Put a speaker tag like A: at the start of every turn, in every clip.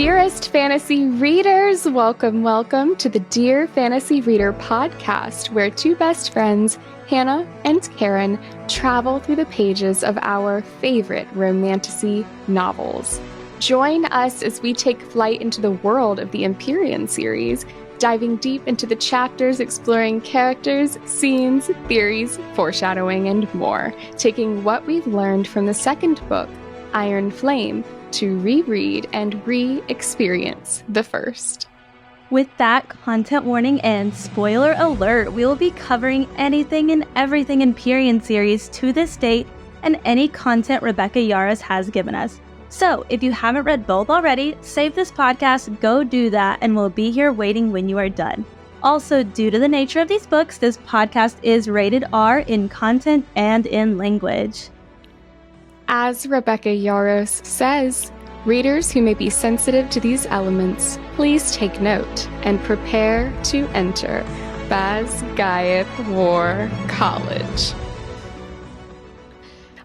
A: Dearest fantasy readers, welcome to the Dear Fantasy Reader podcast, where two best friends, Hannah and Karen, travel through the pages of our favorite romantasy novels. Join us as we take flight into the world of the Empyrean series, diving deep into the chapters, exploring characters, scenes, theories, foreshadowing, and more, taking what we've learned from the second book, Iron Flame, to reread and re-experience the first.
B: With that content warning and spoiler alert, we will be covering anything and everything Empyrean series to this date and any content Rebecca Yarros has given us. So if you haven't read both already, save this podcast, go do that, and we'll be here waiting when you are done. Also, due to the nature of these books, this podcast is rated R in content and in language.
A: As Rebecca Yarros says, readers who may be sensitive to these elements, please take note and prepare to enter Basgiath War College.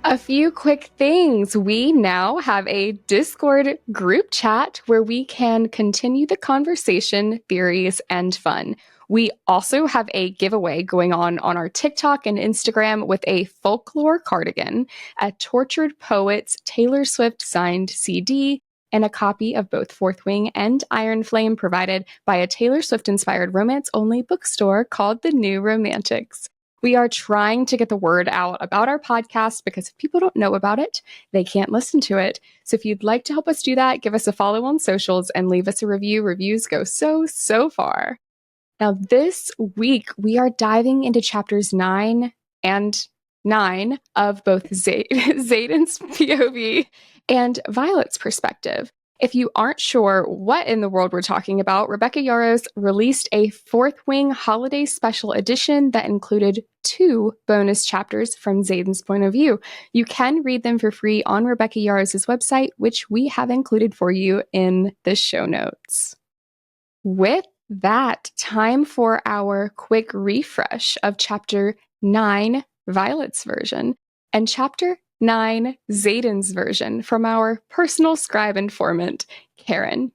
A: A few quick things. We now have a Discord group chat where we can continue the conversation, theories, and fun. We also have a giveaway going on our TikTok and Instagram with a folklore cardigan, a Tortured Poets Taylor Swift signed CD, and a copy of both Fourth Wing and Iron Flame provided by a Taylor Swift-inspired romance-only bookstore called The New Romantics. We are trying to get the word out about our podcast because if people don't know about it, they can't listen to it. So if you'd like to help us do that, give us a follow on socials and leave us a review. Reviews go so far. Now, this week, we are diving into chapters 9 and 9 of both Xaden's POV and Violet's perspective. If you aren't sure what in the world we're talking about, Rebecca Yarros released a Fourth Wing holiday special edition that included 2 bonus chapters from Xaden's point of view. You can read them for free on Rebecca Yarros' website, which we have included for you in the show notes. With that, time for our quick refresh of Chapter 9, Violet's version, and Chapter 9, Xaden's version from our personal scribe informant, Karen.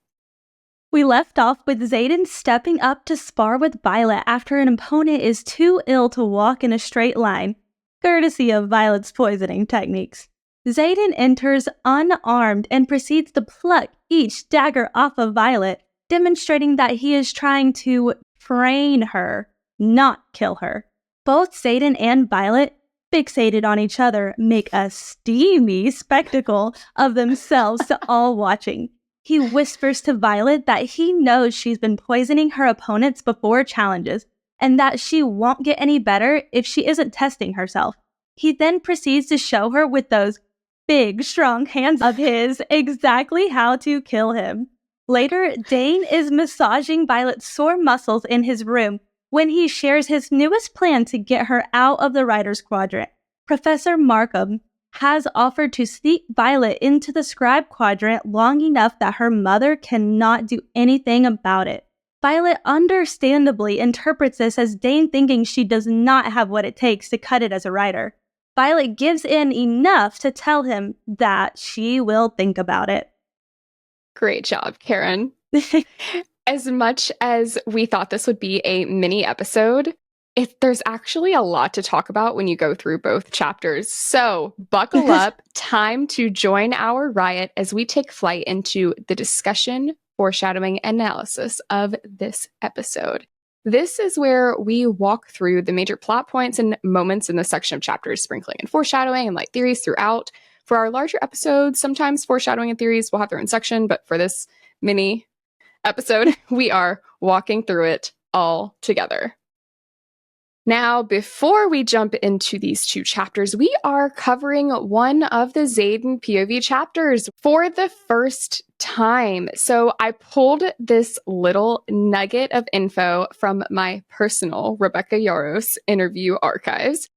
B: We left off with Xaden stepping up to spar with Violet after an opponent is too ill to walk in a straight line, courtesy of Violet's poisoning techniques. Xaden enters unarmed and proceeds to pluck each dagger off of Violet, demonstrating that he is trying to train her, not kill her. Both Xaden and Violet, fixated on each other, make a steamy spectacle of themselves to all watching. He whispers to Violet that he knows she's been poisoning her opponents before challenges, and that she won't get any better if she isn't testing herself. He then proceeds to show her with those big, strong hands of his exactly how to kill him. Later, Dane is massaging Violet's sore muscles in his room when he shares his newest plan to get her out of the Writer's Quadrant. Professor Markham has offered to sneak Violet into the Scribe Quadrant long enough that her mother cannot do anything about it. Violet understandably interprets this as Dane thinking she does not have what it takes to cut it as a writer. Violet gives in enough to tell him that she will think about it.
A: Great job, Karen. As much as we thought this would be a mini episode, there's actually a lot to talk about when you go through both chapters. So buckle up, time to join our riot as we take flight into the discussion, foreshadowing, and analysis of this episode. This is where we walk through the major plot points and moments in the section of chapters, sprinkling in foreshadowing and light theories throughout. For our larger episodes, sometimes foreshadowing and theories will have their own section, but for this mini episode, we are walking through it all together. Now, before we jump into these 2 chapters, we are covering one of the Xaden POV chapters for the first time. So I pulled this little nugget of info from my personal Rebecca Yarros interview archives.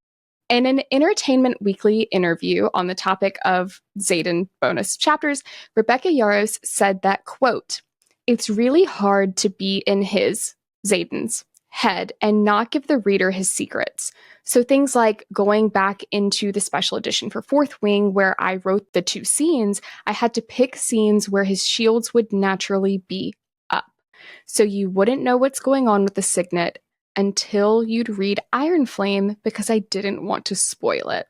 A: In an Entertainment Weekly interview on the topic of Xaden bonus chapters, Rebecca Yarros said that, quote, "It's really hard to be in Xaden's head and not give the reader his secrets. So things like going back into the special edition for Fourth Wing, where I wrote the 2 scenes, I had to pick scenes where his shields would naturally be up. So you wouldn't know what's going on with the signet until you'd read Iron Flame because I didn't want to spoil it.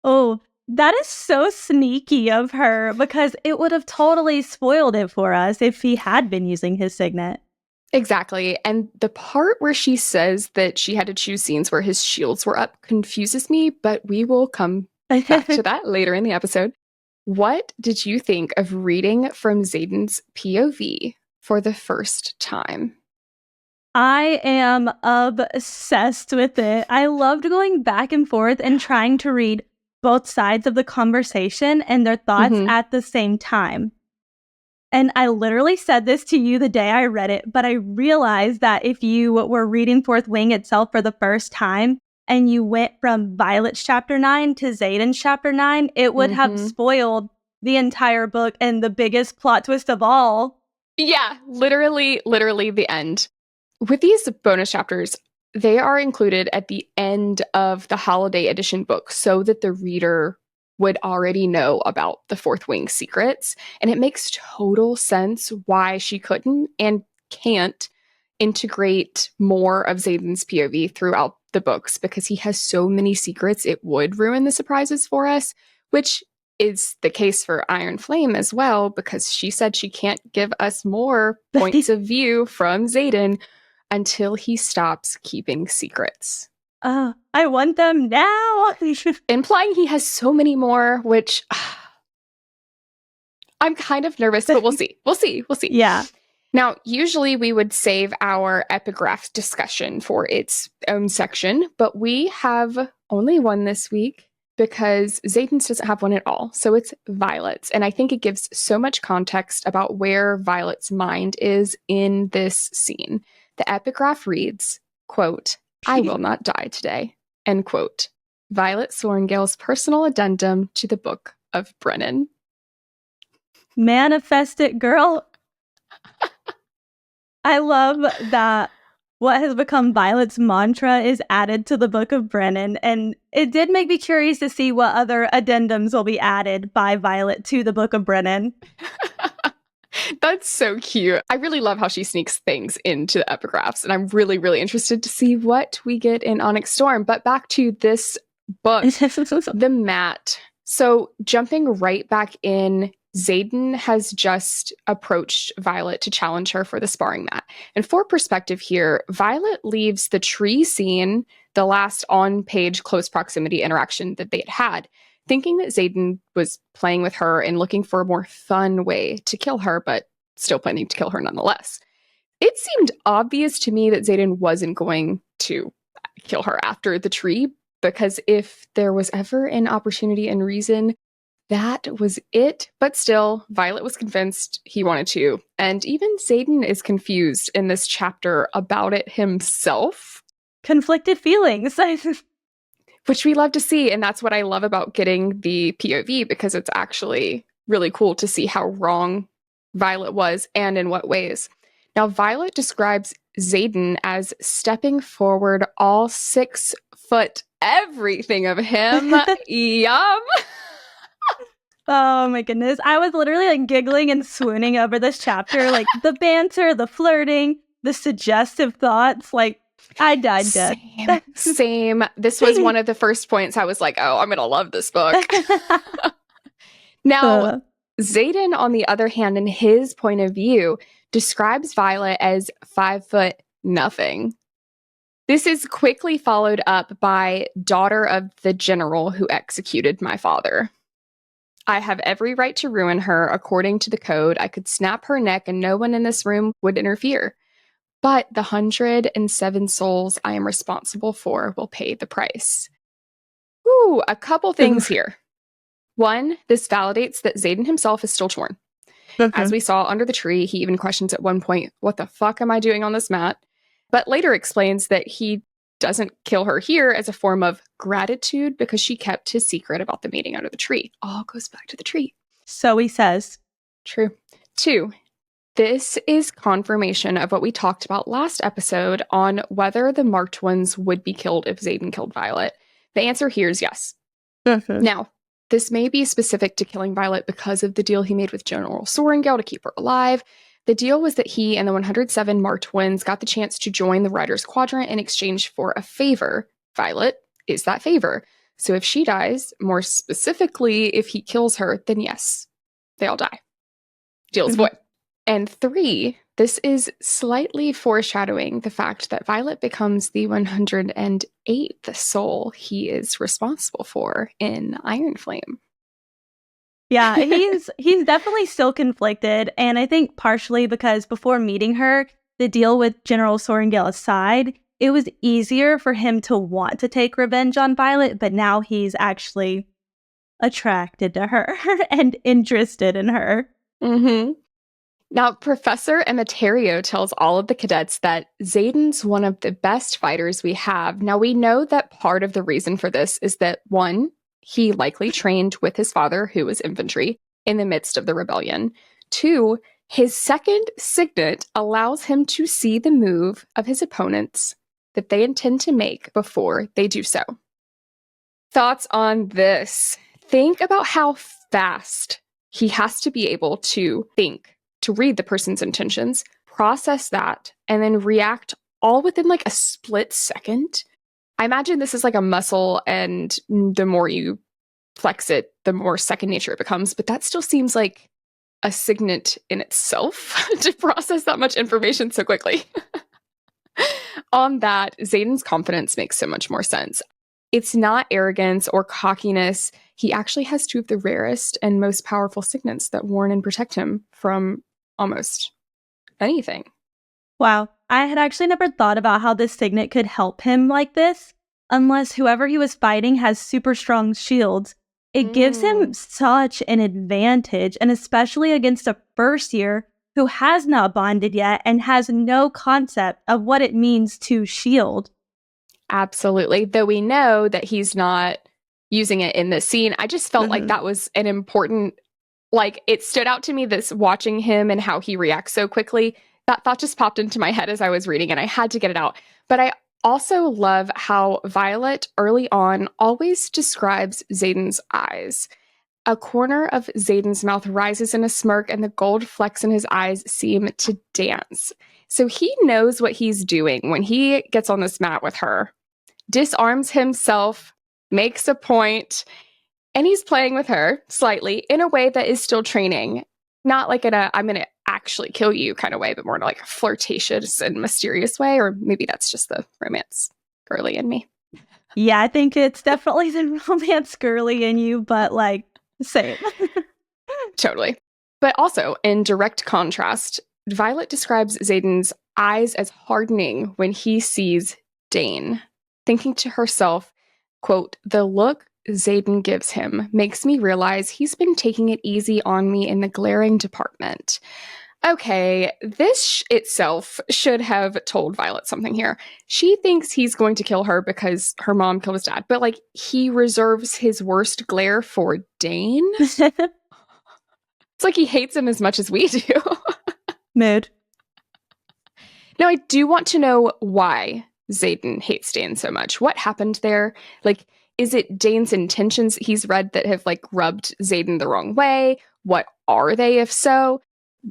B: Oh, that is so sneaky of her because it would have totally spoiled it for us if he had been using his signet.
A: Exactly. And the part where she says that she had to choose scenes where his shields were up confuses me, but we will come back to that later in the episode. What did you think of reading from Xaden's POV for the first time?
B: I am obsessed with it. I loved going back and forth and trying to read both sides of the conversation and their thoughts at the same time. And I literally said this to you the day I read it, but I realized that if you were reading Fourth Wing itself for the first time and you went from Violet's chapter 9 to Xaden's chapter 9, it would have spoiled the entire book and the biggest plot twist of all.
A: Yeah, literally the end. With these bonus chapters, they are included at the end of the holiday edition book so that the reader would already know about the Fourth Wing secrets. And it makes total sense why she couldn't and can't integrate more of Xaden's POV throughout the books because he has so many secrets, it would ruin the surprises for us, which is the case for Iron Flame as well, because she said she can't give us more points of view from Xaden until he stops keeping secrets.
B: I want them now.
A: Implying he has so many more, which I'm kind of nervous, but we'll see. We'll see.
B: Yeah.
A: Now, usually we would save our epigraph discussion for its own section, but we have only one this week because Xaden's doesn't have one at all. So it's Violet's. And I think it gives so much context about where Violet's mind is in this scene. The epigraph reads, quote, "I will not die today," end quote. Violet Sorrengail's personal addendum to the Book of Brennan.
B: Manifest it, girl. I love that what has become Violet's mantra is added to the Book of Brennan, and it did make me curious to see what other addendums will be added by Violet to the Book of Brennan.
A: That's so cute. I really love how she sneaks things into the epigraphs, and I'm really, really interested to see what we get in Onyx Storm. But back to this book, the mat. So jumping right back in, Xaden has just approached Violet to challenge her for the sparring mat. And for perspective here, Violet leaves the tree scene, the last on-page close proximity interaction that they had, thinking that Xaden was playing with her and looking for a more fun way to kill her, but still planning to kill her nonetheless. It seemed obvious to me that Xaden wasn't going to kill her after the tree, because if there was ever an opportunity and reason, that was it. But still, Violet was convinced he wanted to. And even Xaden is confused in this chapter about it himself.
B: Conflicted feelings.
A: Which we love to see. And that's what I love about getting the POV, because it's actually really cool to see how wrong Violet was and in what ways. Now, Violet describes Xaden as stepping forward all 6 foot everything of him. Yum.
B: Oh my goodness. I was literally like giggling and swooning over this chapter. Like the banter, the flirting, the suggestive thoughts. Like I died dead.
A: Same. This was one of the first points I was like, oh, I'm going to love this book. Now, Xaden, on the other hand, in his point of view, describes Violet as 5 foot nothing. This is quickly followed up by daughter of the general who executed my father. I have every right to ruin her. According to the code, I could snap her neck and no one in this room would interfere. But the 107 souls I am responsible for will pay the price. Ooh, a couple things here. One, this validates that Xaden himself is still torn. As we saw under the tree, he even questions at one point, what the fuck am I doing on this mat? But later explains that he doesn't kill her here as a form of gratitude because she kept his secret about the meeting under the tree. All goes back to the tree.
B: So he says.
A: True. 2, This is confirmation of what we talked about last episode on whether the marked ones would be killed if Xaden killed Violet. The answer here is yes. Now, this may be specific to killing Violet because of the deal he made with General Sorrengail to keep her alive. The deal was that he and the 107 marked ones got the chance to join the Riders' Quadrant in exchange for a favor. Violet is that favor. So if she dies, more specifically, if he kills her, then yes, they all die. Deal is void. And 3, this is slightly foreshadowing the fact that Violet becomes the 108th soul he is responsible for in Iron Flame.
B: Yeah, he's definitely still conflicted, and I think partially because before meeting her, the deal with General Sorrengail aside, it was easier for him to want to take revenge on Violet, but now he's actually attracted to her and interested in her.
A: Now, Professor Emeterio tells all of the cadets that Xaden's one of the best fighters we have. Now, we know that part of the reason for this is that, 1, he likely trained with his father, who was infantry, in the midst of the rebellion. 2, his second signet allows him to see the move of his opponents that they intend to make before they do so. Thoughts on this? Think about how fast he has to be able to think, to read the person's intentions, process that, and then react all within like a split second. I imagine this is like a muscle, and the more you flex it, the more second nature it becomes. But that still seems like a signet in itself to process that much information so quickly. On that, Xaden's confidence makes so much more sense. It's not arrogance or cockiness. He actually has 2 of the rarest and most powerful signets that warn and protect him from almost anything.
B: Wow. I had actually never thought about how this signet could help him like this, unless whoever he was fighting has super strong shields. It gives him such an advantage, and especially against a first year who has not bonded yet and has no concept of what it means to shield.
A: Absolutely. Though we know that he's not using it in this scene, I just felt like that was an important, like, it stood out to me, this watching him and how he reacts so quickly. That thought just popped into my head as I was reading, and I had to get it out. But I also love how Violet early on always describes Xaden's eyes. A corner of Xaden's mouth rises in a smirk, and the gold flecks in his eyes seem to dance. So he knows what he's doing when he gets on this mat with her, disarms himself, makes a point, and he's playing with her slightly in a way that is still training. Not like in a I'm going to actually kill you kind of way, but more in like a flirtatious and mysterious way. Or maybe that's just the romance girly in me.
B: Yeah, I think it's definitely the romance girly in you, but like, same.
A: Totally. But also, in direct contrast, Violet describes Xaden's eyes as hardening when he sees Dane, thinking to herself, quote, "The look Xaden gives him makes me realize he's been taking it easy on me in the glaring department." Okay, this itself should have told Violet something here. She thinks he's going to kill her because her mom killed his dad, but like he reserves his worst glare for Dane? It's like he hates him as much as we do.
B: Mood.
A: Now, I do want to know why Xaden hates Dane so much. What happened there? Like, is it Dane's intentions he's read that have like rubbed Xaden the wrong way? What are they, if so?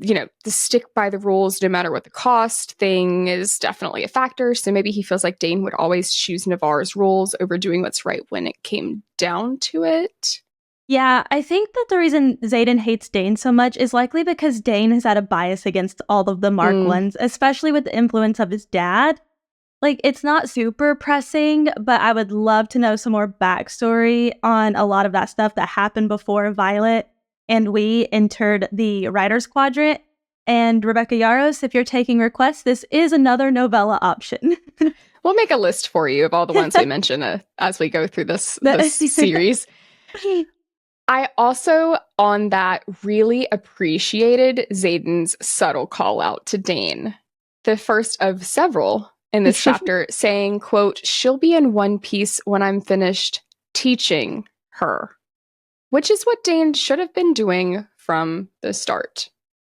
A: You know, the stick by the rules no matter what the cost thing is definitely a factor. So maybe he feels like Dane would always choose Navarre's rules over doing what's right when it came down to it.
B: Yeah, I think that the reason Xaden hates Dane so much is likely because Dane has had a bias against all of the Mark ones, especially with the influence of his dad. Like, it's not super pressing, but I would love to know some more backstory on a lot of that stuff that happened before Violet and we entered the Writers' Quadrant. And Rebecca Yarros, if you're taking requests, this is another novella option.
A: We'll make a list for you of all the ones we mention as we go through this series. I also, on that, really appreciated Xaden's subtle call out to Dane. The first of several in this chapter saying, quote, "She'll be in one piece when I'm finished teaching her," which is what Dane should have been doing from the start.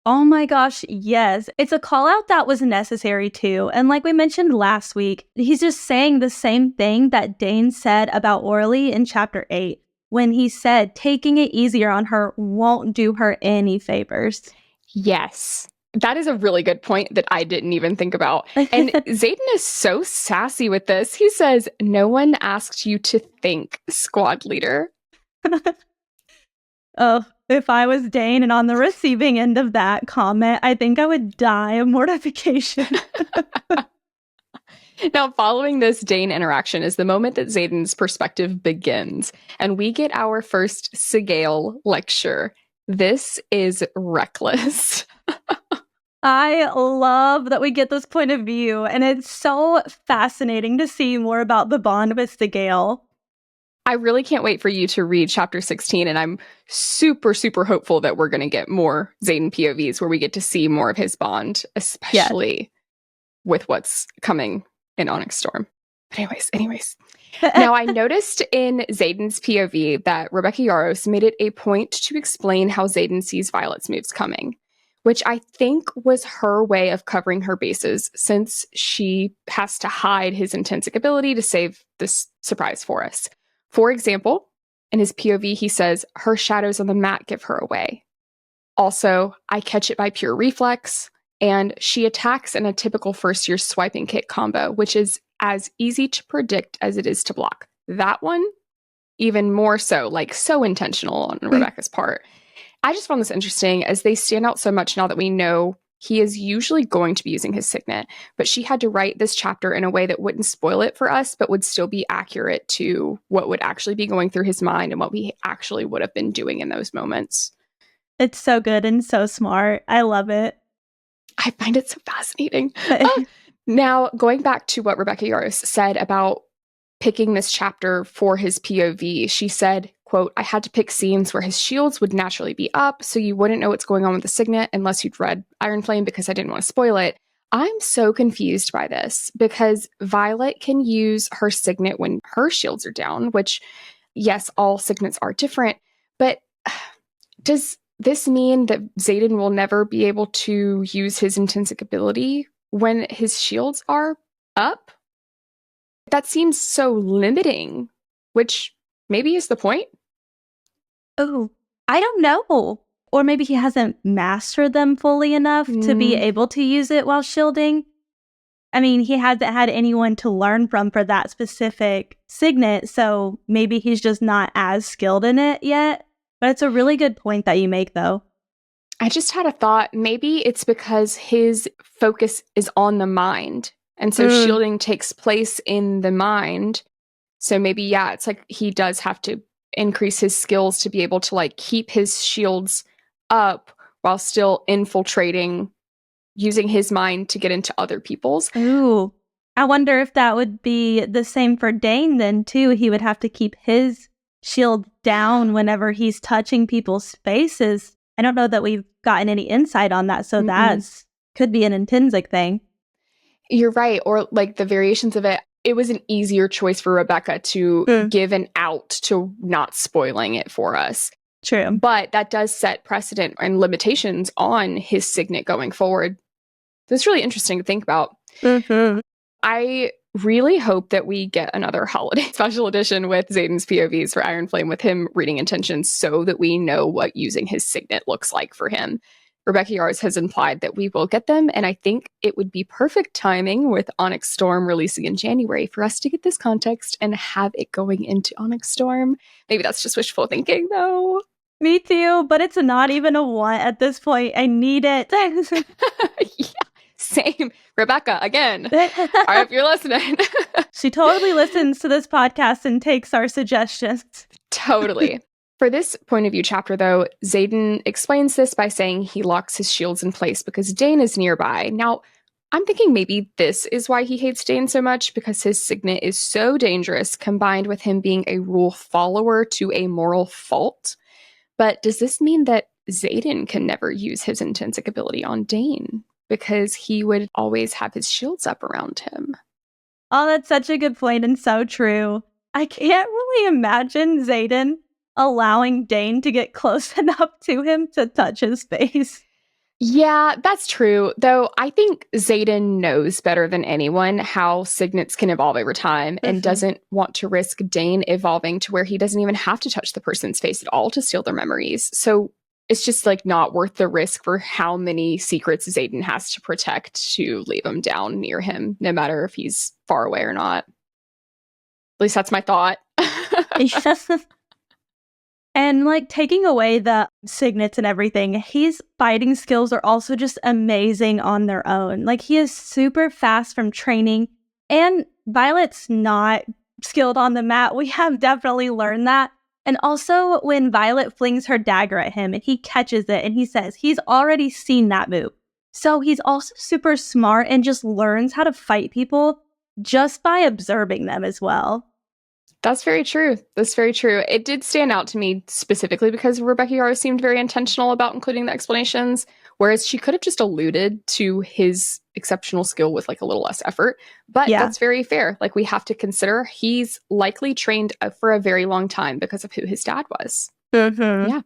B: Oh my gosh, yes. It's a call out that was necessary too. And like we mentioned last week, he's just saying the same thing that Dane said about Orly in chapter 8, when he said taking it easier on her won't do her any favors.
A: Yes. That is a really good point that I didn't even think about. And Xaden is so sassy with this. He says, "No one asked you to think, squad leader."
B: Oh, if I was Dane and on the receiving end of that comment, I think I would die of mortification.
A: Now, following this Dane interaction is the moment that Xaden's perspective begins, and we get our first Sigale lecture. This is reckless.
B: I love that we get this point of view, and it's so fascinating to see more about the bond with Sigale.
A: I really can't wait for you to read chapter 16, and I'm super, super hopeful that we're going to get more Xaden POVs where we get to see more of his bond, especially with what's coming in Onyx Storm. But anyways. Now, I noticed in Xaden's POV that Rebecca Yarros made it a point to explain how Xaden sees Violet's moves coming, which I think was her way of covering her bases since she has to hide his intensic ability to save this surprise for us. For example, in his POV, he says, "Her shadows on the mat give her away." Also, "I catch it by pure reflex." And she attacks in a typical first-year swiping kick combo, which is as easy to predict as it is to block. That one, even more so, like so intentional on Rebecca's part. I just found this interesting as they stand out so much now that we know he is usually going to be using his signet, but she had to write this chapter in a way that wouldn't spoil it for us, but would still be accurate to what would actually be going through his mind and what we actually would have been doing in those moments.
B: It's so good and so smart. I love it.
A: I find it so fascinating. Now, going back to what Rebecca Yarros said about picking this chapter for his POV, she said, quote, "I had to pick scenes where his shields would naturally be up, so you wouldn't know what's going on with the signet unless you'd read Iron Flame because I didn't want to spoil it." I'm so confused by this because Violet can use her signet when her shields are down, which, yes, all signets are different, but does this mean that Xaden will never be able to use his intensic ability when his shields are up? That seems so limiting, which maybe is the point.
B: Oh, I don't know. Or maybe he hasn't mastered them fully enough to be able to use it while shielding. I mean, he hasn't had anyone to learn from for that specific signet, so maybe he's just not as skilled in it yet. But it's a really good point that you make, though.
A: I just had a thought. Maybe it's because his focus is on the mind. And so shielding takes place in the mind. So maybe, yeah, it's like he does have to increase his skills to be able to like keep his shields up while still infiltrating, using his mind to get into other people's.
B: Ooh. I wonder if that would be the same for Dane then, too. He would have to keep his shield down whenever he's touching people's faces. I don't know that we've gotten any insight on that, so that's could be an intrinsic thing.
A: You're right. Or like the variations of it. It was an easier choice for Rebecca to give an out to not spoiling it for us.
B: True.
A: But that does set precedent and limitations on his signet going forward. That's really interesting to think about. I really hope that we get another holiday special edition with Xaden's POVs for Iron Flame with him reading intentions so that we know what using his signet looks like for him. Rebecca Yarros has implied that we will get them, and I think it would be perfect timing with Onyx Storm releasing in January for us to get this context and have it going into Onyx Storm. Maybe that's just wishful thinking, though.
B: Me too, but it's not even a want at this point. I need it.
A: Yeah, same. Rebecca, again. I hope you're listening.
B: She totally listens to this podcast and takes our suggestions.
A: Totally. For this point of view chapter, though, Xaden explains this by saying he locks his shields in place because Dane is nearby. Now, I'm thinking maybe this is why he hates Dane so much, because his signet is so dangerous, combined with him being a rule follower to a moral fault. But does this mean that Xaden can never use his intensic ability on Dane because he would always have his shields up around him?
B: Oh, that's such a good point and so true. I can't really imagine Xaden allowing Dane to get close enough to him to touch his face.
A: Yeah, that's true. Though I think Xaden knows better than anyone how signets can evolve over time and
B: Mhm.
A: doesn't want to risk Dane evolving to where he doesn't even have to touch the person's face at all to steal their memories. So it's just like not worth the risk for how many secrets Xaden has to protect to leave them down near him, no matter if he's far away or not. At least that's my thought.
B: And like taking away the signets and everything, his fighting skills are also just amazing on their own. Like he is super fast from training, and Violet's not skilled on the mat. We have definitely learned that. And also when Violet flings her dagger at him and he catches it and he says he's already seen that move. So he's also super smart and just learns how to fight people just by observing them as well.
A: That's very true. That's very true. It did stand out to me specifically because Rebecca Yarros seemed very intentional about including the explanations, whereas she could have just alluded to his exceptional skill with like a little less effort. But
B: Yeah.
A: that's very fair. Like we have to consider he's likely trained for a very long time because of who his dad was.
B: Mm-hmm.
A: Yeah.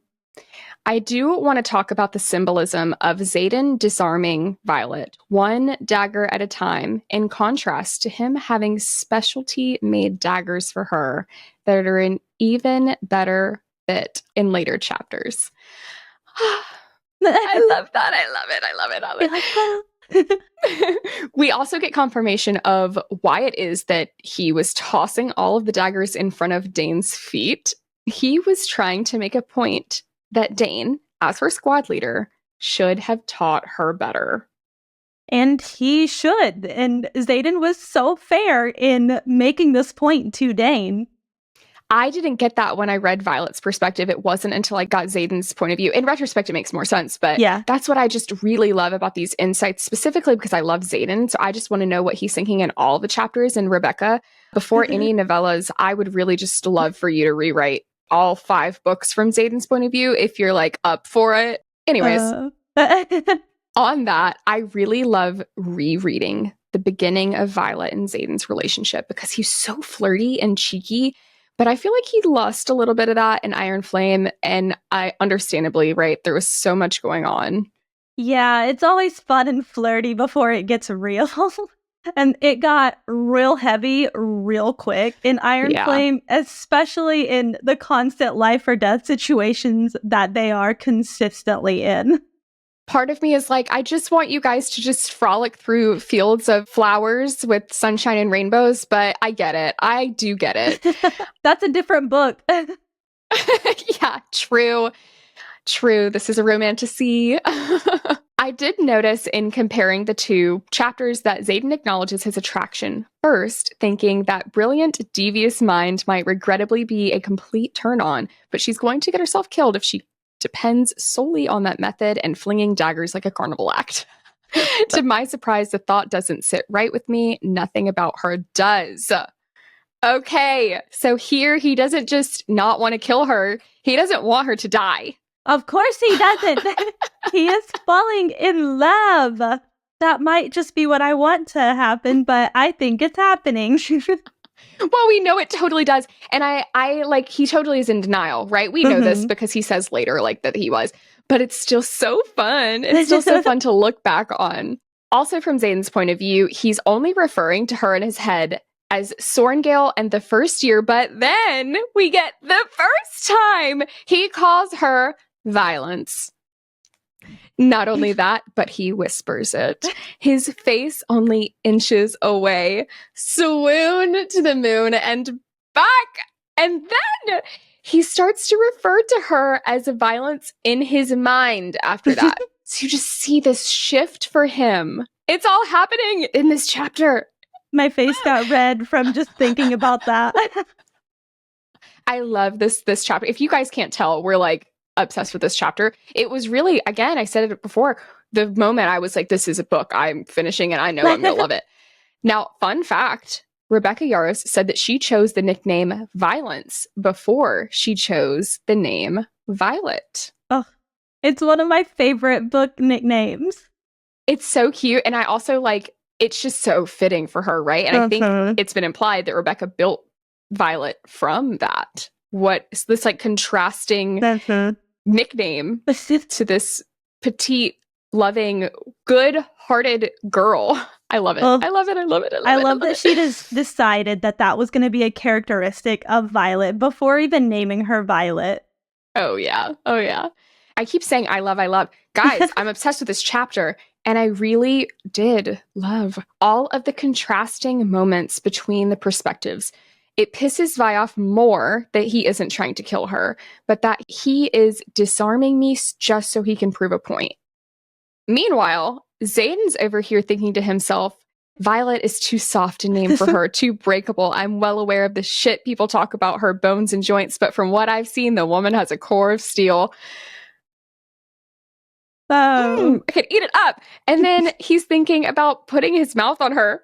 A: I do want to talk about the symbolism of Xaden disarming Violet, one dagger at a time, in contrast to him having specialty made daggers for her that are an even better fit in later chapters. I love that. I love it. I love it. I love it. We also get confirmation of why it is that he was tossing all of the daggers in front of Dane's feet. He was trying to make a point that Dane, as her squad leader, should have taught her better.
B: And he should. And Xaden was so fair in making this point to Dane.
A: I didn't get that when I read Violet's perspective. It wasn't until I got Xaden's point of view. In retrospect, it makes more sense, but
B: Yeah.
A: that's what I just really love about these insights, specifically because I love Xaden. So I just want to know what he's thinking in all the chapters. And Rebecca, before any novellas, I would really just love for you to rewrite all 5 books from Xaden's point of view if you're like up for it. Anyways, on that, I really love rereading the beginning of Violet and Xaden's relationship because he's so flirty and cheeky. But I feel like he lost a little bit of that in Iron Flame. And I understandably, right, there was so much going on.
B: Yeah, it's always fun and flirty before it gets real. And it got real heavy real quick in Iron Flame, especially in the constant life or death situations that they are consistently in.
A: Part of me is like, I just want you guys to just frolic through fields of flowers with sunshine and rainbows, but I get it. I do get it.
B: That's a different book.
A: Yeah, true. True. This is a romantasy. I did notice in comparing the 2 chapters that Xaden acknowledges his attraction first, thinking that brilliant, devious mind might regrettably be a complete turn on, but she's going to get herself killed if she depends solely on that method and flinging daggers like a carnival act. To my surprise, the thought doesn't sit right with me. Nothing about her does. Okay, so here he doesn't just not want to kill her. He doesn't want her to die.
B: Of course he doesn't. He is falling in love. That might just be what I want to happen, but I think it's happening.
A: Well, we know it totally does. And I like, he totally is in denial, right? We know this because he says later, like, that he was. But it's still so fun. It's still so fun to look back on. Also, from Xaden's point of view, he's only referring to her in his head as Sorngale and the first year, but then we get the first time he calls her Violence. Not only that, but he whispers it. His face only inches away. Swoon to the moon and back. And then he starts to refer to her as Violence in his mind after that. So you just see this shift for him. It's all happening in this chapter.
B: My face got red from just thinking about that.
A: I love this chapter. If you guys can't tell, we're like obsessed with this chapter. It was really, again, I said it before, the moment I was like, this is a book I'm finishing and I know I'm going to love it. Now, fun fact, Rebecca Yarros said that she chose the nickname Violence before she chose the name Violet.
B: Oh, it's one of my favorite book nicknames.
A: It's so cute. And I also like, it's just so fitting for her, right? And I think it's been implied that Rebecca built Violet from that. What is this like contrasting nickname to this petite loving, good-hearted girl. I love it.
B: Well,
A: I love it. I love it.
B: I love that she just decided that that was going to be a characteristic of Violet before even naming her Violet.
A: Oh, yeah. Oh, yeah. I keep saying I love. Guys, I'm obsessed with this chapter. And I really did love all of the contrasting moments between the perspectives. It pisses Vi off more that he isn't trying to kill her, but that he is disarming me just so he can prove a point. Meanwhile, Xaden's over here thinking to himself, Violet is too soft a name for her, too breakable. I'm well aware of the shit people talk about her bones and joints, but from what I've seen, the woman has a core of steel. I could eat it up. And then he's thinking about putting his mouth on her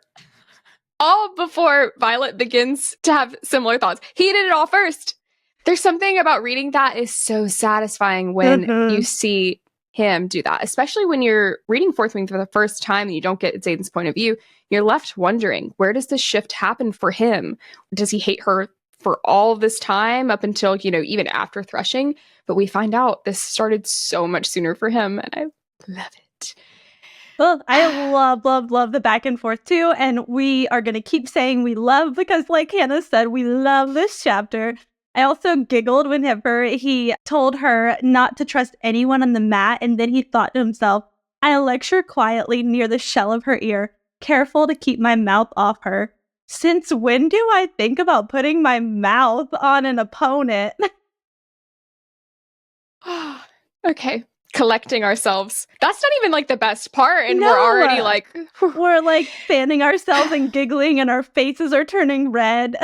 A: all before Violet begins to have similar thoughts. He did it all first. There's something about reading that is so satisfying when you see him do that, especially when you're reading Fourth Wing for the first time and you don't get Xaden's point of view. You're left wondering, where does this shift happen for him? Does he hate her for all this time up until, even after threshing? But we find out this started so much sooner for him, and I love it.
B: Well, I love the back and forth too, and we are going to keep saying we love because, like Hannah said, we love this chapter. I also giggled whenever he told her not to trust anyone on the mat, and then he thought to himself, I lecture quietly near the shell of her ear, careful to keep my mouth off her. Since when do I think about putting my mouth on an opponent?
A: Okay. Collecting ourselves. That's not even like the best part, and
B: No.
A: we're already like...
B: We're like fanning ourselves and giggling, and our faces are turning red.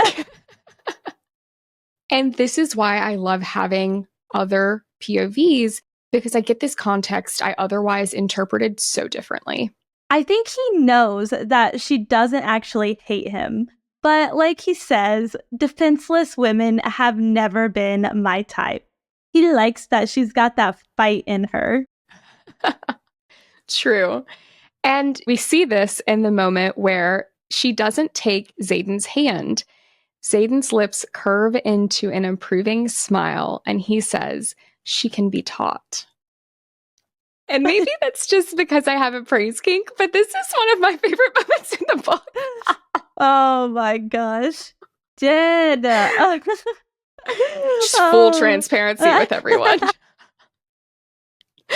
A: And this is why I love having other POVs, because I get this context I otherwise interpreted so differently.
B: I think he knows that she doesn't actually hate him. But like he says, defenseless women have never been my type. He likes that she's got that fight in her.
A: True. And we see this in the moment where she doesn't take Xaden's hand. Xaden's lips curve into an approving smile, and he says, she can be taught. And maybe that's just because I have a praise kink, but this is one of my favorite moments in the book.
B: Oh my gosh. Did.
A: Just full transparency with everyone.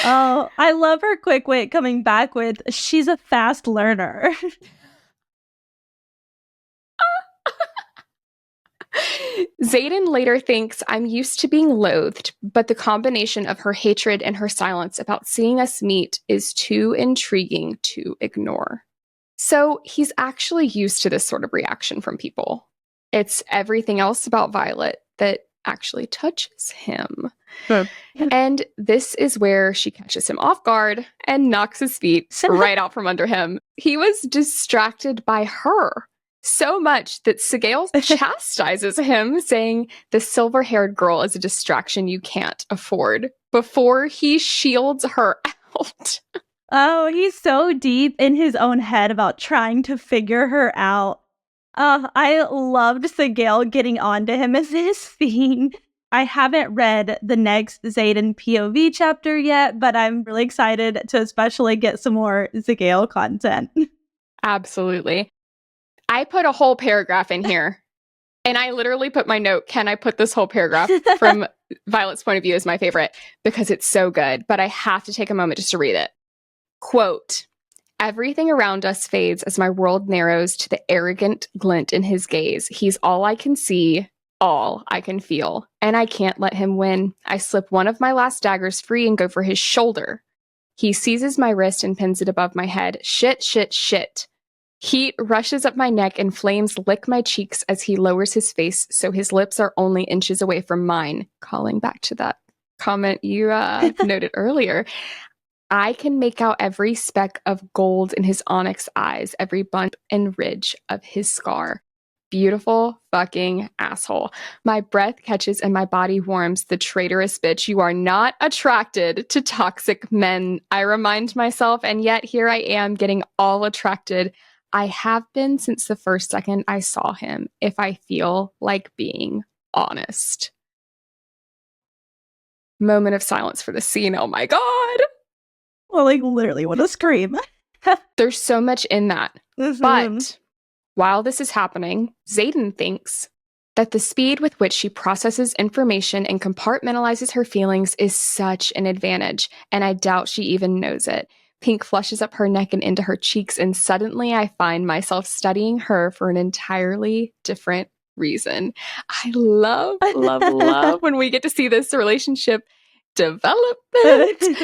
B: Oh, I love her quick wit coming back with, she's a fast learner.
A: Xaden later thinks, I'm used to being loathed, but the combination of her hatred and her silence about seeing us meet is too intriguing to ignore. So he's actually used to this sort of reaction from people. It's everything else about Violet that actually touches him. And this is where she catches him off guard and knocks his feet right out from under him. He was distracted by her so much that Sigale chastises him, saying the silver-haired girl is a distraction you can't afford, before he shields her out.
B: Oh, he's so deep in his own head about trying to figure her out. I loved Sigale getting onto him as his fiend. I haven't read the next Xaden POV chapter yet, but I'm really excited to especially get some more Sigale content.
A: Absolutely. I put a whole paragraph in here, and I literally put my note, can I put this whole paragraph from Violet's point of view as my favorite, because it's so good, but I have to take a moment just to read it. Quote, everything around us fades as my world narrows to the arrogant glint in his gaze. He's all I can see, all I can feel, and I can't let him win. I slip one of my last daggers free and go for his shoulder. He seizes my wrist and pins it above my head. Shit, shit, shit. Heat rushes up my neck and flames lick my cheeks as he lowers his face so his lips are only inches away from mine. Calling back to that comment you noted earlier. I can make out every speck of gold in his onyx eyes, every bump and ridge of his scar. Beautiful fucking asshole. My breath catches and my body warms. The traitorous bitch. You are not attracted to toxic men, I remind myself, and yet here I am getting all attracted. I have been since the first second I saw him, if I feel like being honest. Moment of silence for the scene. Oh my god.
B: Well, like, literally want to scream.
A: There's so much in that. But while this is happening, Xaden thinks that the speed with which she processes information and compartmentalizes her feelings is such an advantage, and I doubt she even knows it. Pink flushes up her neck and into her cheeks, and suddenly I find myself studying her for an entirely different reason. I love, love, love when we get to see this relationship development.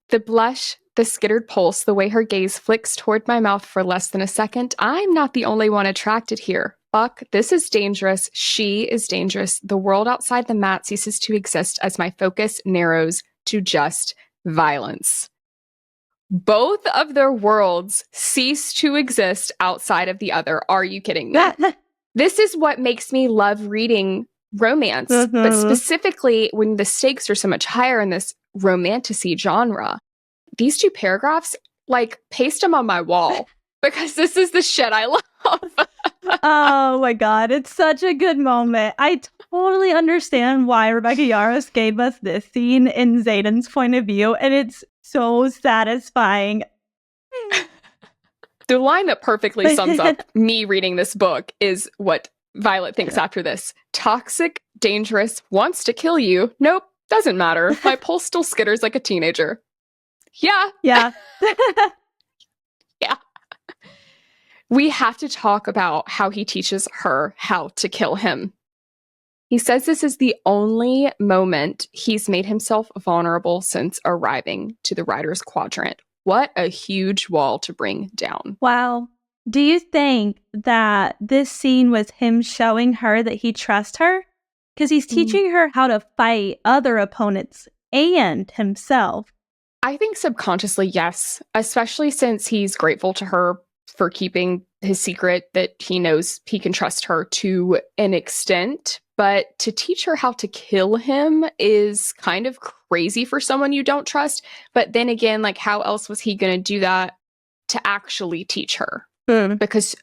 A: The blush, the skittered pulse, the way her gaze flicks toward my mouth for less than a second. I'm not the only one attracted here. Fuck, this is dangerous. She is dangerous. The world outside the mat ceases to exist as my focus narrows to just violence. Both of their worlds cease to exist outside of the other. Are you kidding me? This is what makes me love reading romance, but specifically when the stakes are so much higher in this romantasy genre. These two paragraphs, like, paste them on my wall because this is the shit I love.
B: Oh my god, it's such a good moment. I totally understand why Rebecca Yarros gave us this scene in Xaden's point of view, and it's so satisfying.
A: The line that perfectly sums up me reading this book is what Violet thinks after this. Toxic, dangerous, wants to kill you. Nope, doesn't matter. My pulse still skitters like a teenager. Yeah.
B: Yeah.
A: Yeah. We have to talk about how he teaches her how to kill him. He says this is the only moment he's made himself vulnerable since arriving to the Writer's Quadrant. What a huge wall to bring down.
B: Wow. Do you think that this scene was him showing her that he trusts her? Because he's teaching her how to fight other opponents and himself.
A: I think subconsciously, yes, especially since he's grateful to her for keeping his secret that he knows he can trust her to an extent. But to teach her how to kill him is kind of crazy for someone you don't trust. But then again, like, how else was he going to do that to actually teach her? Because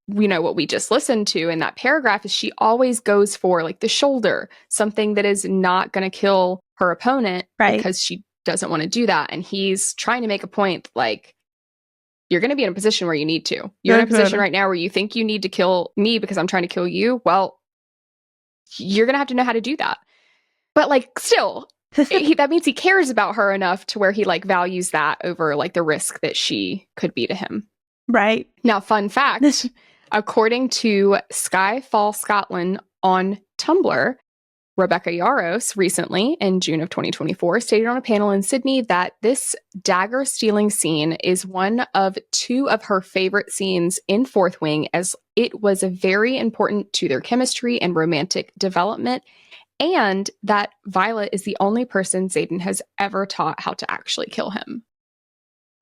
A: you know what we just listened to in that paragraph is she always goes for like the shoulder, something that is not going to kill her opponent, right? Because she doesn't want to do that. And he's trying to make a point like, you're going to be in a position where you need to. You're in a position right now where you think you need to kill me because I'm trying to kill you. Well, you're going to have to know how to do that. But like, still, that means he cares about her enough to where he like values that over like the risk that she could be to him.
B: Right.
A: Now, fun fact, according to Skyfall Scotland on Tumblr, Rebecca Yarros recently, in June of 2024, stated on a panel in Sydney that this dagger stealing scene is one of two of her favorite scenes in Fourth Wing, as it was very important to their chemistry and romantic development, and that Violet is the only person Xaden has ever taught how to actually kill him.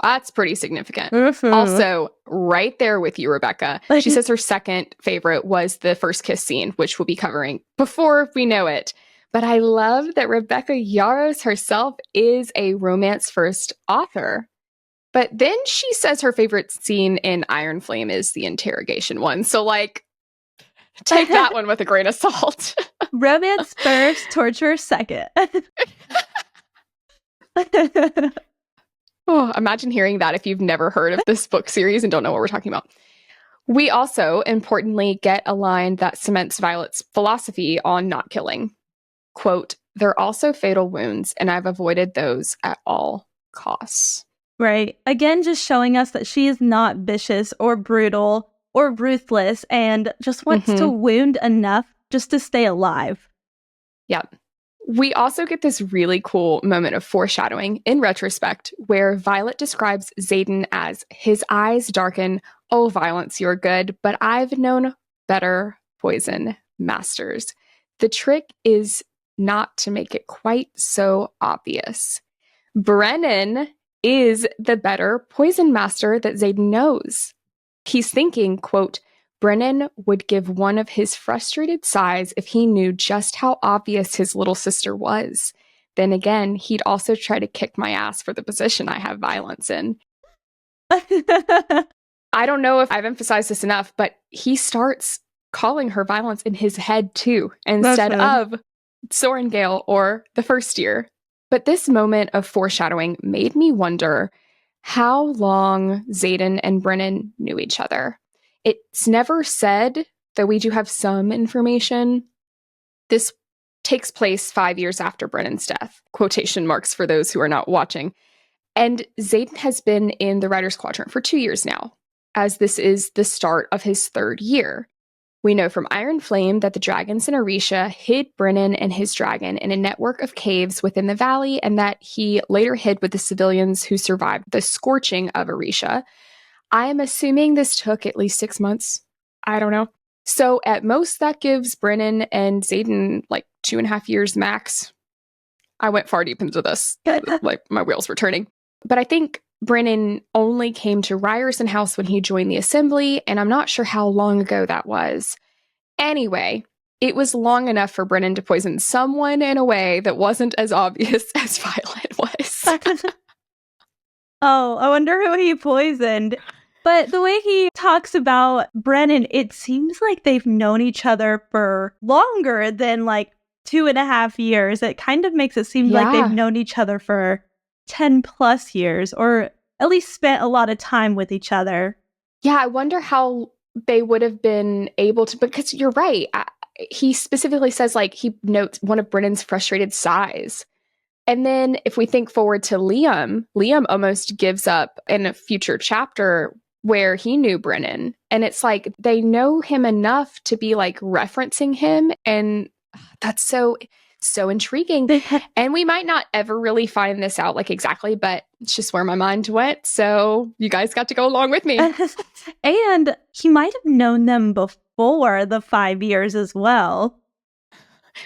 A: That's pretty significant. Also, right there with you, Rebecca. She says her second favorite was the first kiss scene, which we'll be covering before we know it. But I love that Rebecca Yarros herself is a romance-first author. But then she says her favorite scene in Iron Flame is the interrogation one. So, like, take that one with a grain of salt.
B: Romance first, torture second.
A: Oh, imagine hearing that if you've never heard of this book series and don't know what we're talking about. We also, importantly, get a line that cements Violet's philosophy on not killing. Quote, "They're also fatal wounds, and I've avoided those at all costs."
B: Right. Again, just showing us that she is not vicious or brutal or ruthless and just wants to wound enough just to stay alive.
A: Yep. We also get this really cool moment of foreshadowing in retrospect where Violet describes Xaden as his eyes darken. Oh, Violence, you're good, but I've known better poison masters. The trick is not to make it quite so obvious. Brennan is the better poison master that Xaden knows. He's thinking, quote, Brennan would give one of his frustrated sighs if he knew just how obvious his little sister was. Then again, he'd also try to kick my ass for the position I have Violence in. I don't know if I've emphasized this enough, but he starts calling her Violence in his head too, instead of Sorengale or the first year. But this moment of foreshadowing made me wonder how long Xaden and Brennan knew each other. It's never said, though we do have some information. This takes place 5 years after Brennan's death. Quotation marks for those who are not watching. And Xaden has been in the Writer's Quadrant for 2 years now, as this is the start of his 3rd year. We know from Iron Flame that the dragons in Orisha hid Brennan and his dragon in a network of caves within the valley, and that he later hid with the civilians who survived the scorching of Orisha. I am assuming this took at least 6 months. I don't know. So at most, that gives Brennan and Xaden like 2.5 years max. I went far deep into this, like my wheels were turning. But I think Brennan only came to Ryerson House when he joined the Assembly, and I'm not sure how long ago that was. Anyway, it was long enough for Brennan to poison someone in a way that wasn't as obvious as Violet was.
B: Oh, I wonder who he poisoned. But the way he talks about Brennan, it seems like they've known each other for longer than like 2.5 years. It kind of makes it seem like they've known each other for 10 plus years, or at least spent a lot of time with each other.
A: Yeah, I wonder how they would have been able to, because you're right. He specifically says, like, he notes one of Brennan's frustrated sighs. And then if we think forward to Liam almost gives up in a future chapter where he knew Brennan. And it's like they know him enough to be like referencing him. And that's so intriguing. And we might not ever really find this out like exactly, but it's just where my mind went. So you guys got to go along with me.
B: And he might have known them before the 5 years as well.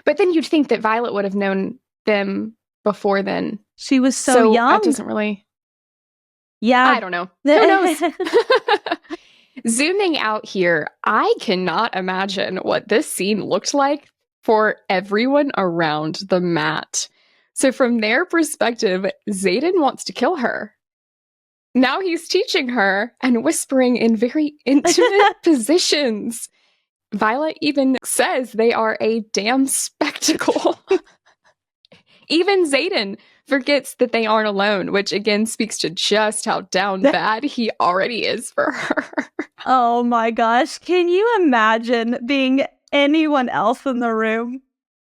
A: But then you'd think that Violet would have known them before then.
B: She was so young.
A: That doesn't really...
B: Yeah.
A: I don't know. Who knows? Zooming out here, I cannot imagine what this scene looked like for everyone around the mat. So from their perspective, Xaden wants to kill her. Now he's teaching her and whispering in very intimate positions. Violet even says they are a damn spectacle. Even Xaden forgets that they aren't alone, which again speaks to just how down bad he already is for her.
B: Oh my gosh. Can you imagine being anyone else in the room?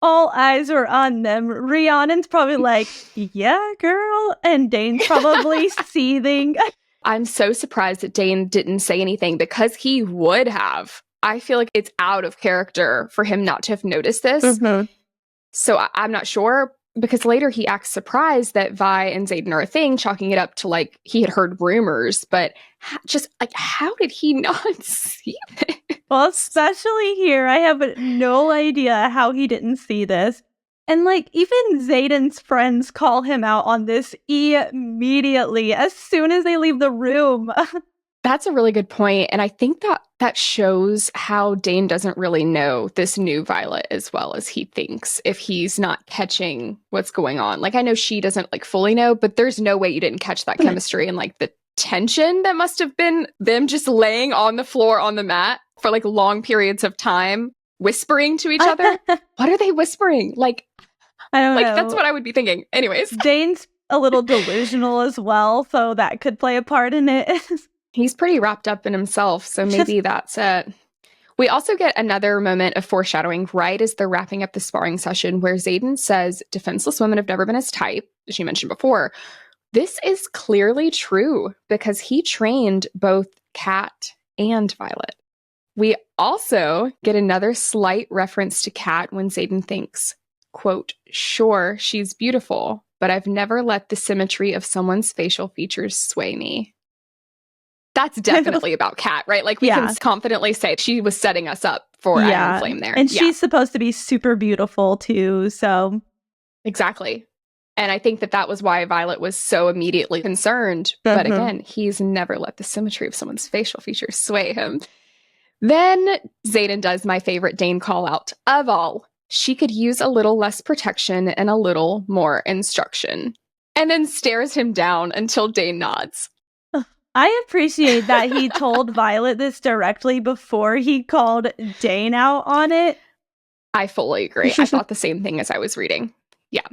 B: All eyes are on them. Rhiannon's probably like, yeah, girl. And Dane's probably seething.
A: I'm so surprised that Dane didn't say anything, because he would have. I feel like it's out of character for him not to have noticed this.
B: Mm-hmm.
A: So I'm not sure, because later he acts surprised that Vi and Xaden are a thing, chalking it up to like he had heard rumors, but just like, how did he not see this?
B: Well, especially here, I have no idea how he didn't see this. And like, even Xaden's friends call him out on this immediately as soon as they leave the room.
A: That's a really good point. And I think that shows how Dane doesn't really know this new Violet as well as he thinks, if he's not catching what's going on. Like, I know she doesn't like fully know, but there's no way you didn't catch that chemistry and like the tension that must have been them just laying on the floor on the mat for like long periods of time, whispering to each other. What are they whispering? Like,
B: I don't know.
A: That's what I would be thinking. Anyways.
B: Dane's a little delusional as well, so that could play a part in it.
A: He's pretty wrapped up in himself, so maybe that's it. We also get another moment of foreshadowing right as they're wrapping up the sparring session, where Xaden says defenseless women have never been his type, as you mentioned before. This is clearly true, because he trained both Kat and Violet. We also get another slight reference to Kat when Xaden thinks, quote, sure, she's beautiful, but I've never let the symmetry of someone's facial features sway me. That's definitely about Kat, right? Like, we can confidently say she was setting us up for Iron Flame there.
B: And she's supposed to be super beautiful too, so.
A: Exactly. And I think that was why Violet was so immediately concerned. But again, he's never let the symmetry of someone's facial features sway him. Then Xaden does my favorite Dane call out of all. She could use a little less protection and a little more instruction. And then stares him down until Dane nods.
B: I appreciate that he told Violet this directly before he called Dane out on it.
A: I fully agree. I thought the same thing as I was reading. Yeah.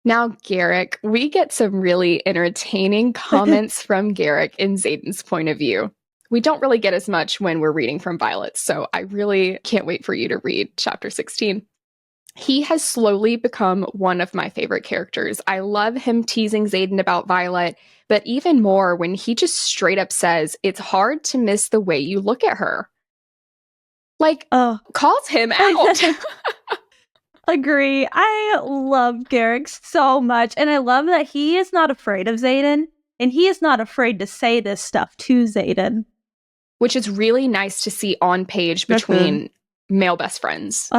A: Now, Garrick, we get some really entertaining comments from Garrick in Xaden's point of view. We don't really get as much when we're reading from Violet, so I really can't wait for you to read chapter 16. He has slowly become one of my favorite characters. I love him teasing Xaden about Violet, but even more when he just straight up says, it's hard to miss the way you look at her. Like, calls him out.
B: Agree. I love Garrick so much, and I love that he is not afraid of Xaden, and he is not afraid to say this stuff to Xaden.
A: Which is really nice to see on page between male best friends.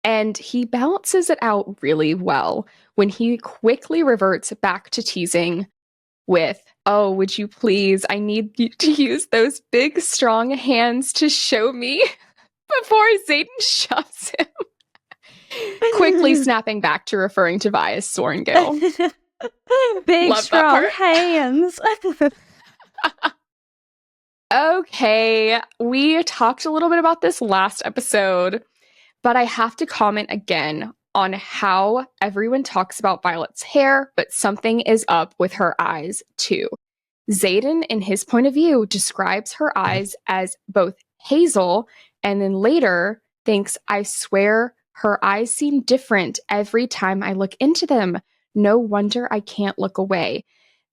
A: And he balances it out really well when he quickly reverts back to teasing with, oh, would you please, I need you to use those big, strong hands to show me before Xaden shoves him. Quickly snapping back to referring to Vi as Sorengale.
B: Big, love strong hands.
A: Okay, we talked a little bit about this last episode, but I have to comment again on how everyone talks about Violet's hair, but something is up with her eyes too. Xaden, in his point of view, describes her eyes as both hazel and then later thinks, I swear her eyes seem different every time I look into them. No wonder I can't look away.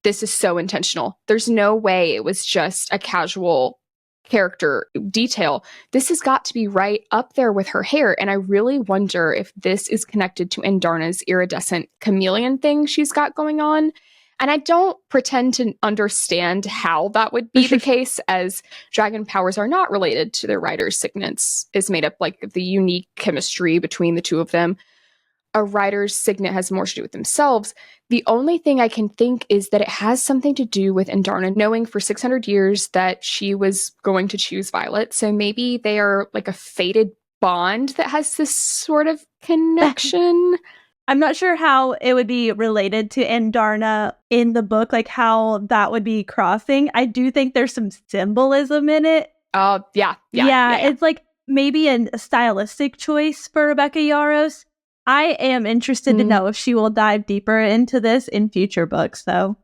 A: This is so intentional. There's no way it was just a casual character detail. This has got to be right up there with her hair. And I really wonder if this is connected to Andarna's iridescent chameleon thing she's got going on. And I don't pretend to understand how that would be the case, as dragon powers are not related to their rider's signets. It's made up like the unique chemistry between the two of them. A rider's signet has more to do with themselves. The only thing I can think is that it has something to do with Andarna knowing for 600 years that she was going to choose Violet. So maybe they are like a fated bond that has this sort of connection.
B: I'm not sure how it would be related to Andarna in the book, like how that would be crossing. I do think there's some symbolism in it.
A: Oh, yeah.
B: It's like maybe a stylistic choice for Rebecca Yarros. I am interested to know if she will dive deeper into this in future books, though.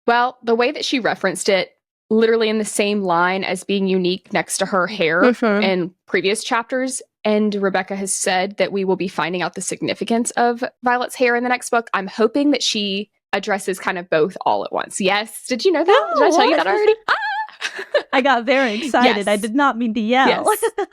A: Well, the way that she referenced it, literally in the same line as being unique next to her hair in previous chapters, and Rebecca has said that we will be finding out the significance of Violet's hair in the next book. I'm hoping that she addresses kind of both all at once. Yes. Did you know that?
B: No,
A: did I tell you that already?
B: I got very excited. Yes. I did not mean to yell.
A: Yes.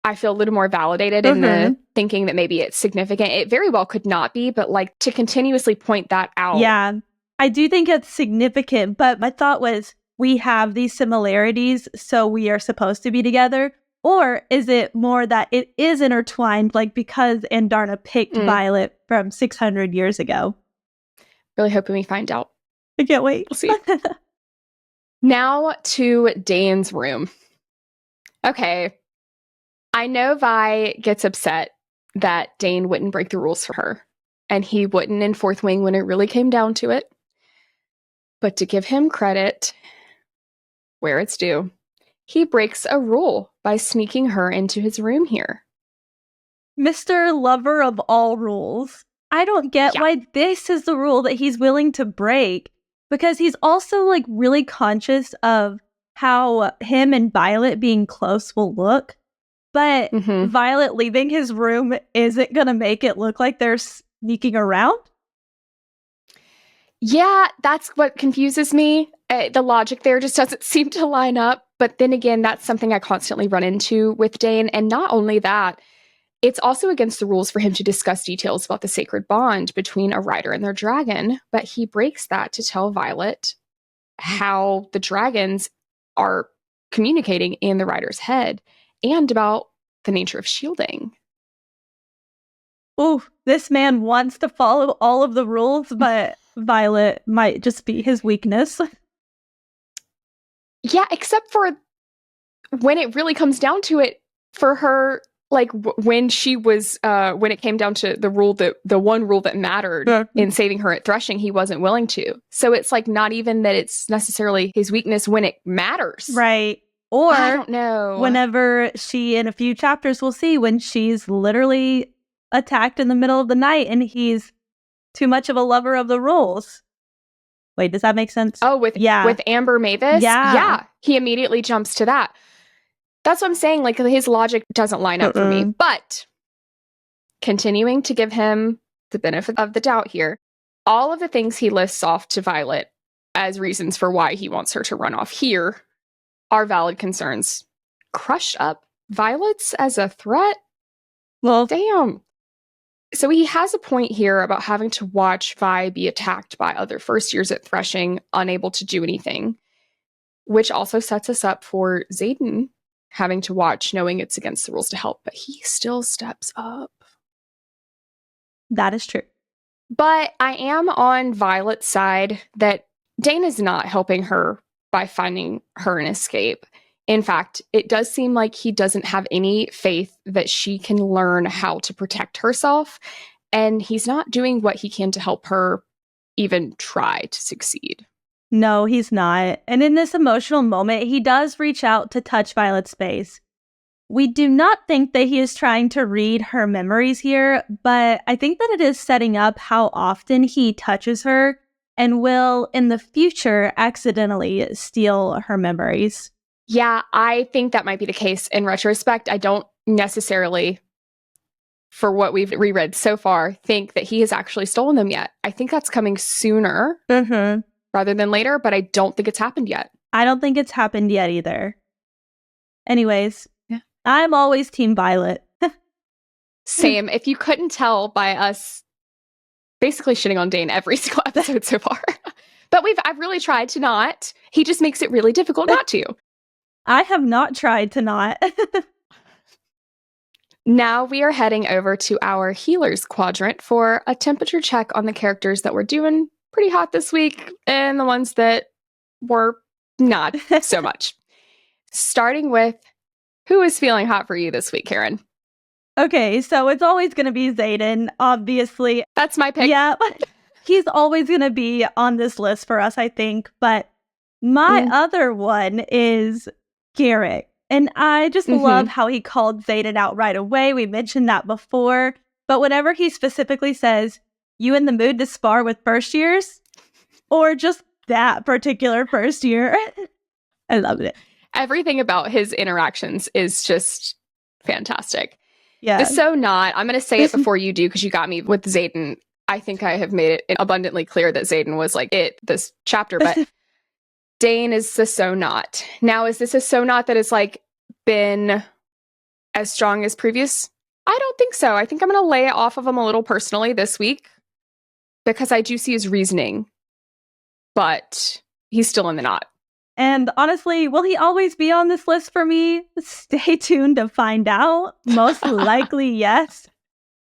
A: I feel a little more validated in the thinking that maybe it's significant. It very well could not be, but like to continuously point that out.
B: Yeah, I do think it's significant, but my thought was we have these similarities, so we are supposed to be together. Or is it more that it is intertwined, like because Andarna picked Violet from 600 years ago?
A: Really hoping we find out.
B: I can't wait.
A: We'll see. Now to Dane's room. Okay. I know Vi gets upset that Dane wouldn't break the rules for her, and he wouldn't in Fourth Wing when it really came down to it. But to give him credit where it's due, he breaks a rule by sneaking her into his room here.
B: Mr. Lover of all rules. I don't get why this is the rule that he's willing to break, because he's also like really conscious of how him and Violet being close will look. But Violet leaving his room isn't going to make it look like they're sneaking around?
A: Yeah, that's what confuses me. The logic there just doesn't seem to line up. But then again, that's something I constantly run into with Dane. And not only that, it's also against the rules for him to discuss details about the sacred bond between a rider and their dragon. But he breaks that to tell Violet how the dragons are communicating in the rider's head and about the nature of shielding.
B: Oh, this man wants to follow all of the rules, but Violet might just be his weakness.
A: Yeah, except for when it really comes down to it, for her, like when she was, when it came down to the one rule that mattered in saving her at Threshing, he wasn't willing to. So it's like not even that it's necessarily his weakness when it matters.
B: Right. Or
A: I don't know.
B: Whenever she, in a few chapters, we'll see when she's literally attacked in the middle of the night and he's too much of a lover of the rules. Wait, does that make sense?
A: Oh, with Amber Mavis?
B: Yeah.
A: He immediately jumps to that. That's what I'm saying. Like, his logic doesn't line up for me. But continuing to give him the benefit of the doubt here, all of the things he lists off to Violet as reasons for why he wants her to run off here are valid concerns. Crush up Violet's as a threat?
B: Well,
A: damn. So he has a point here about having to watch Vi be attacked by other first years at Threshing, unable to do anything, which also sets us up for Xaden having to watch, knowing it's against the rules to help, but he still steps up.
B: That is true.
A: But I am on Violet's side that Dane is not helping her by finding her an escape. In fact, it does seem like he doesn't have any faith that she can learn how to protect herself, and he's not doing what he can to help her even try to succeed.
B: No, he's not. And in this emotional moment, he does reach out to touch Violet's face. We do not think that he is trying to read her memories here, but I think that it is setting up how often he touches her and will, in the future, accidentally steal her memories.
A: Yeah, I think that might be the case in retrospect. I don't necessarily, for what we've reread so far, think that he has actually stolen them yet. I think that's coming sooner rather than later, but I don't think it's happened yet.
B: I don't think it's happened yet either. Anyways, I'm always Team Violet.
A: Same. If you couldn't tell by us basically shitting on Dane every single episode so far. But I've really tried to not. He just makes it really difficult not to.
B: I have not tried to not.
A: Now we are heading over to our healers quadrant for a temperature check on the characters that were doing pretty hot this week and the ones that were not so much. Starting with, who is feeling hot for you this week, Karen?
B: Okay, so it's always going to be Xaden, obviously.
A: That's my pick.
B: Yeah, he's always going to be on this list for us, I think. But my other one is Garrick. And I just love how he called Xaden out right away. We mentioned that before. But whenever he specifically says, you in the mood to spar with first years? Or just that particular first year? I love it.
A: Everything about his interactions is just fantastic.
B: Yeah.
A: The so not, I'm going to say it before you do because you got me with Xaden. I think I have made it abundantly clear that Xaden was like it this chapter, but Dane is the so not. Now, is this a so not that has like been as strong as previous? I don't think so. I think I'm going to lay it off of him a little personally this week because I do see his reasoning, but he's still in the knot.
B: And honestly, will he always be on this list for me? Stay tuned to find out. Most likely, yes.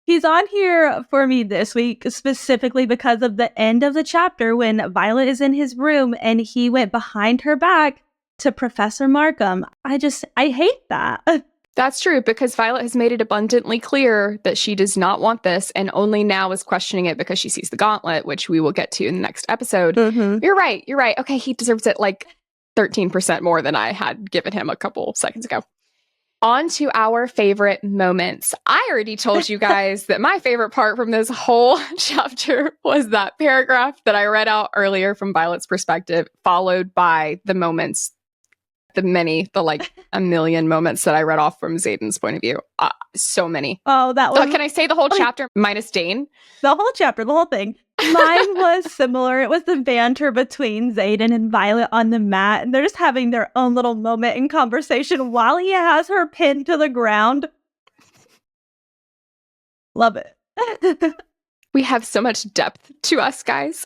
B: He's on here for me this week, specifically because of the end of the chapter when Violet is in his room and he went behind her back to Professor Markham. I hate that.
A: That's true, because Violet has made it abundantly clear that she does not want this and only now is questioning it because she sees the gauntlet, which we will get to in the next episode. You're right. Okay, he deserves it like 13% more than I had given him a couple seconds ago. On to our favorite moments. I already told you guys that my favorite part from this whole chapter was that paragraph that I read out earlier from Violet's perspective, followed by the moments, the a million moments that I read off from Xaden's point of view. So many.
B: Oh, that was...
A: can I say the whole chapter minus Dane?
B: The whole chapter, the whole thing. Mine was similar. It was the banter between Xaden and Violet on the mat, and they're just having their own little moment in conversation while he has her pinned to the ground. Love it.
A: We have so much depth to us, guys.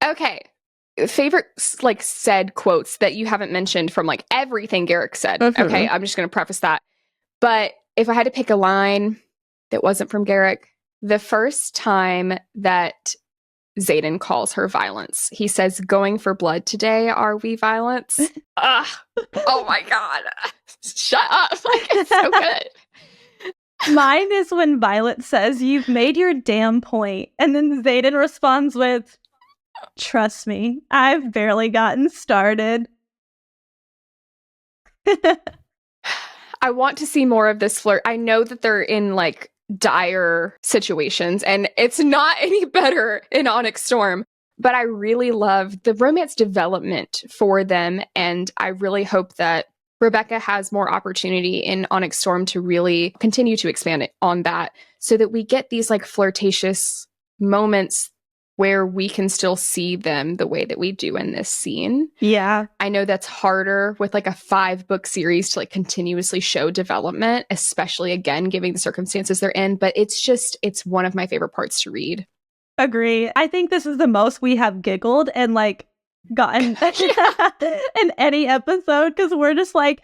A: Okay. Favorite said quotes that you haven't mentioned from everything Garrick said. Okay, I'm just going to preface that. But if I had to pick a line that wasn't from Garrick, the first time that Xaden calls her violence, he says, "Going for blood today, are we violence?" Oh my God. Shut up. It's so good.
B: Mine is when Violet says, "You've made your damn point." And then Xaden responds with, "Trust me, I've barely gotten started."
A: I want to see more of this flirt. I know that they're in dire situations, and it's not any better in Onyx Storm. But I really love the romance development for them, and I really hope that Rebecca has more opportunity in Onyx Storm to really continue to expand it on that, so that we get these like flirtatious moments where we can still see them the way that we do in this scene.
B: Yeah.
A: I know that's harder with like a 5-book series to like continuously show development, especially again, given the circumstances they're in, but it's one of my favorite parts to read.
B: Agree. I think this is the most we have giggled and like gotten in any episode, because we're just like,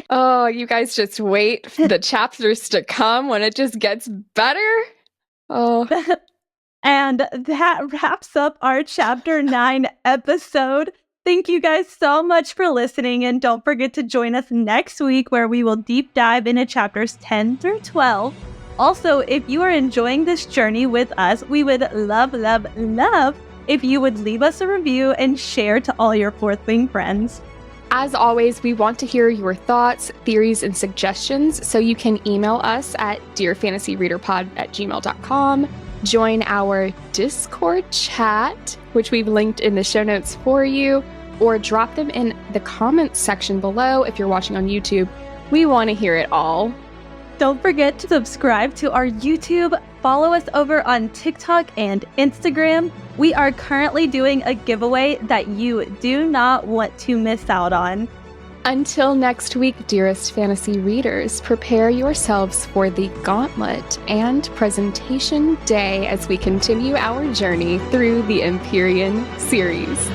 A: oh, you guys just wait for the chapters to come when it just gets better. Oh.
B: And that wraps up our Chapter 9 episode. Thank you guys so much for listening, and don't forget to join us next week where we will deep dive into chapters 10 through 12. Also, if you are enjoying this journey with us, we would love if you would leave us a review and share to all your Fourth Wing friends.
A: As always, we want to hear your thoughts, theories, and suggestions, so you can email us at dearfantasyreaderpod@gmail.com. Join our Discord chat, which we've linked in the show notes for you, or drop them in the comments section below if you're watching on YouTube. We want to hear it all.
B: Don't forget to subscribe to our YouTube, follow us over on TikTok and Instagram. We are currently doing a giveaway that you do not want to miss out on.
A: Until next week, dearest fantasy readers, prepare yourselves for the gauntlet and presentation day as we continue our journey through the Empyrean series.